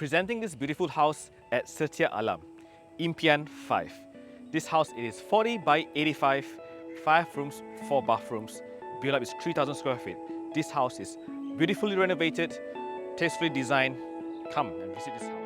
Presenting this beautiful house at Setia Alam, Impian 5. This house is 40 by 85, 5 rooms, 4 bathrooms. Build up is 3,000 square feet. This house is beautifully renovated, tastefully designed. Come and visit this house.